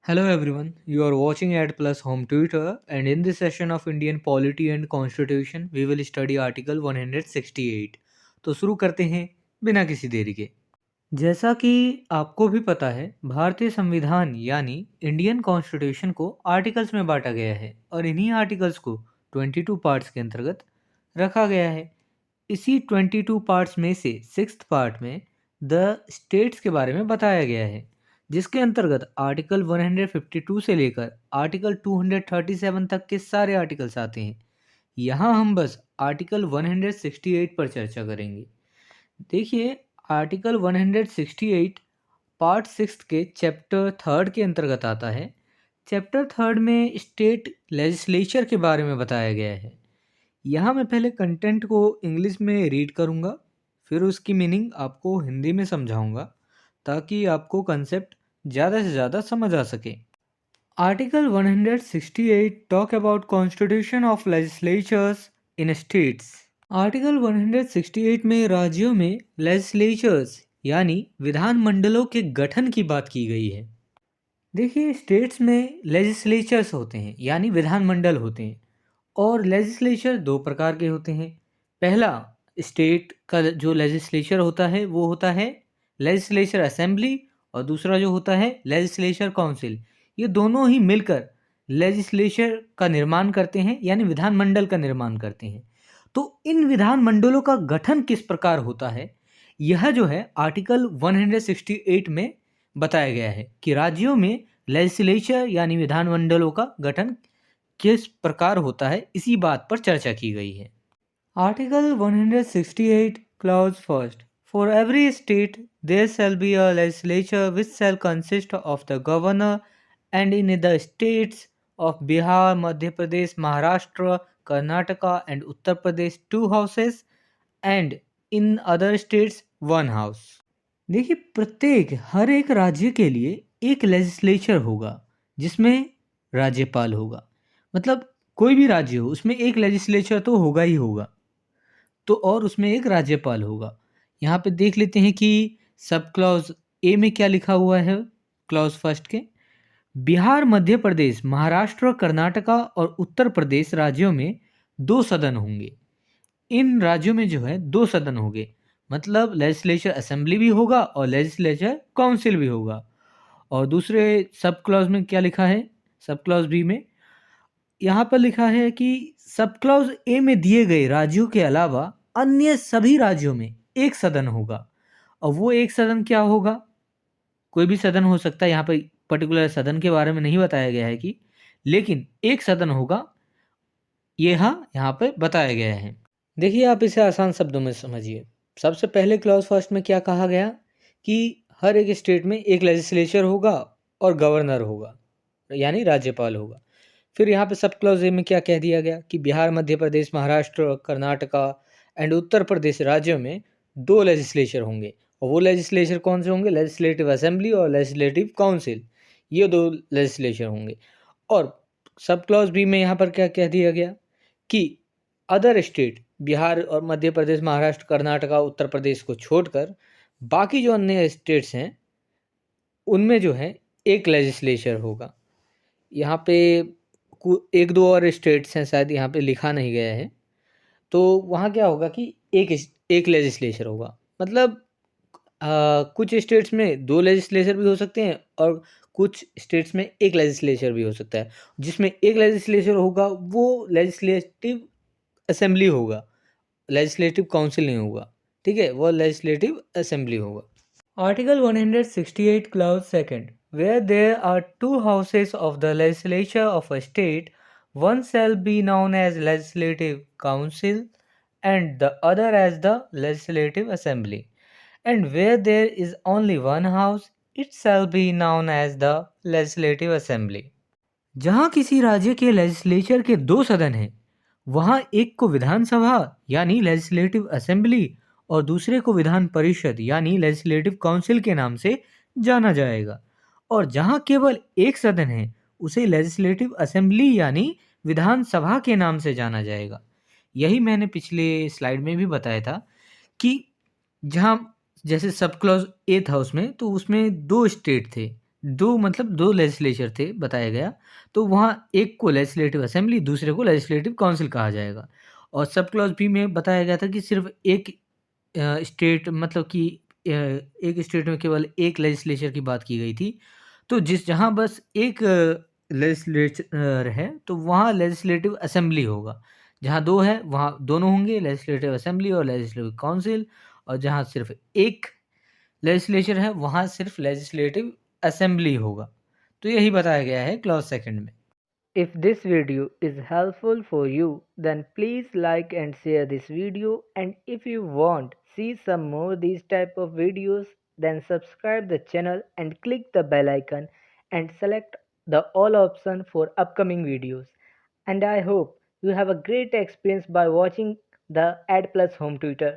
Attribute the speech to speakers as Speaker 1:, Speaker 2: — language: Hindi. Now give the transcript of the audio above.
Speaker 1: Hello everyone, you are watching Ad Plus Home Tutor, and in this session of Indian Polity and Constitution we will study Article 168। तो शुरू करते हैं बिना किसी देरी के। जैसा कि आपको भी पता है, भारतीय संविधान यानी इंडियन कॉन्स्टिट्यूशन को आर्टिकल्स में बांटा गया है और इन्हीं आर्टिकल्स को 22 पार्ट्स के अंतर्गत रखा गया है। इसी 22 पार्ट्स में से 6th पार्ट में द स्टेट्स के बारे में बताया गया है, जिसके अंतर्गत आर्टिकल 152 से लेकर आर्टिकल 237 तक के सारे आर्टिकल्स आते हैं। यहाँ हम बस आर्टिकल 168 पर चर्चा करेंगे। देखिए, आर्टिकल 168 पार्ट 6 के चैप्टर 3 के अंतर्गत आता है। चैप्टर 3 में स्टेट लेजिस्लेचर के बारे में बताया गया है। यहाँ मैं पहले कंटेंट को इंग्लिश में रीड करूँगा, फिर उसकी मीनिंग आपको हिंदी में समझाऊँगा ताकि आपको कंसेप्ट ज़्यादा से ज़्यादा समझ आ सके। Article 168 talk about constitution of legislatures in states. Article 168 में राज्यों में लेजिस्लेचर्स यानी विधानमंडलों के गठन की बात की गई है। देखिए, स्टेट्स में लेजिस्लेचर्स होते हैं यानी विधानमंडल होते हैं, और लेजिस्लेचर दो प्रकार के होते हैं। पहला, स्टेट का जो लेजिस्लेचर होता है वो होता है लेजिस्लेचर असेंबली, और दूसरा जो होता है लेजिस्लेचर काउंसिल। ये दोनों ही मिलकर लेजिस्लेचर का निर्माण करते हैं यानी विधानमंडल का निर्माण करते हैं। तो इन विधानमंडलों का गठन किस प्रकार होता है, यह जो है आर्टिकल 168 में बताया गया है कि राज्यों में लेजिस्लेचर यानी विधानमंडलों का गठन किस प्रकार होता है, इसी बात पर चर्चा की गई है। Article 168 clause first, for every state there shall be a legislature which shall consist of the governor, and in the states of Bihar, Madhya Pradesh, Maharashtra, Karnataka and Uttar Pradesh 2 houses, and in other states 1 house. देखिए, प्रत्येक हर एक राज्य के लिए एक लेजिस्लेचर होगा जिसमें राज्यपाल होगा। मतलब कोई भी राज्य हो उसमें एक लेजिस्लेचर तो होगा ही होगा, तो और उसमें एक राज्यपाल होगा। यहाँ पे देख लेते हैं कि सब क्लॉज ए में क्या लिखा हुआ है। क्लॉज फर्स्ट के, बिहार, मध्य प्रदेश, महाराष्ट्र, कर्नाटका और उत्तर प्रदेश राज्यों में 2 सदन होंगे। इन राज्यों में जो है 2 सदन होंगे, मतलब लेजिस्लेचर असेंबली भी होगा और लेजिस्लेचर काउंसिल भी होगा। और दूसरे सब क्लॉज में क्या लिखा है, सब क्लॉज बी में यहाँ पर लिखा है कि सब क्लॉज ए में दिए गए राज्यों के अलावा अन्य सभी राज्यों में एक सदन होगा। और वो एक सदन क्या होगा, कोई भी सदन हो सकता है, यहाँ पर पर्टिकुलर सदन के बारे में नहीं बताया गया है कि, लेकिन एक सदन होगा, ये हाँ यहाँ पर बताया गया है। देखिए, आप इसे आसान शब्दों में समझिए। सबसे पहले क्लॉज फर्स्ट में क्या कहा गया कि हर एक स्टेट में एक लेजिस्लेचर होगा और गवर्नर होगा यानी राज्यपाल होगा। फिर यहाँ पे सब क्लॉज ए में क्या कह दिया गया कि बिहार, मध्य प्रदेश, महाराष्ट्र, कर्नाटका एंड उत्तर प्रदेश राज्यों में 2 लेजिस्लेचर होंगे। और वो लेजिस्लेचर कौन से होंगे, लेजिस्लेटिव असेंबली और लेजिस्लेटिव काउंसिल, ये 2 लेजिस्लेचर होंगे। और सब क्लॉज बी में यहाँ पर क्या कह दिया गया कि अदर स्टेट, बिहार और मध्य प्रदेश, महाराष्ट्र, कर्नाटका, उत्तर प्रदेश को छोड़कर बाकी जो अन्य स्टेट्स हैं उनमें जो है एक लेजिस्लेचर होगा। यहाँ पे एक दो और स्टेट्स हैं, शायद यहाँ पे लिखा नहीं गया है, तो वहाँ क्या होगा कि एक लेजिस्लेचर होगा। मतलब कुछ स्टेट्स में 2 लेजिस्लेचर भी हो सकते हैं और कुछ स्टेट्स में एक लेजिस्लेचर भी हो सकता है। जिसमें एक लेजिस्लेचर होगा वो लेजिस्लेटिव असेंबली होगा, लेजिस्लेटिव काउंसिल नहीं होगा, ठीक है, वो लेजिस्लेटिव असेंबली होगा। Article 168 clause second, where there are 2 houses of the legislature of a state, one shall be known as legislative council and the other as the legislative assembly, and where there is only one house, it shall be known as the legislative assembly। जहाँ किसी राज्य के लेजिस्लेचर के 2 सदन हैं, वहाँ एक को विधानसभा यानी लेजिस्लेटिव असेंबली और दूसरे को विधान परिषद यानी लेजिस्लेटिव काउंसिल के नाम से जाना जाएगा। और जहाँ केवल एक सदन है उसे लेजिस्लेटिव असेंबली यानी विधानसभा के नाम से जाना जाएगा। यही मैंने पिछले स्लाइड में भी बताया था कि जहाँ जैसे सब क्लॉज ए था उसमें, तो उसमें 2 स्टेट थे दो मतलब दो लेजिस्लेचर थे बताया गया, तो वहाँ एक को लेजिस्लेटिव असेंबली, दूसरे को लेजिस्लेटिव काउंसिल कहा जाएगा। और सब क्लॉज़ बी में बताया गया था कि सिर्फ़ एक स्टेट मतलब कि एक स्टेट में केवल एक लेजिस्लेचर की बात की गई थी। तो जहाँ बस एक लेजिस्लेचर है, तो वहाँ लेजिस्लेटिव असेंबली होगा। जहाँ 2 है, वहाँ दोनों होंगे, लेजिस्लेटिव असेंबली और लेजिस्लेटिव काउंसिल। और जहाँ सिर्फ़ एक लेजिस्लेचर है, वहाँ सिर्फ़ लेजिस्लेटिव असेंबली होगा। तो यही बताया गया है क्लॉज़ सेकंड में।
Speaker 2: If this video is helpful for you, then please like and share this video, and if you want see some more these type of videos, then subscribe the channel and click the bell icon and select the all option for upcoming videos. And I hope you have a great experience by watching the Ad Plus Home Tutor.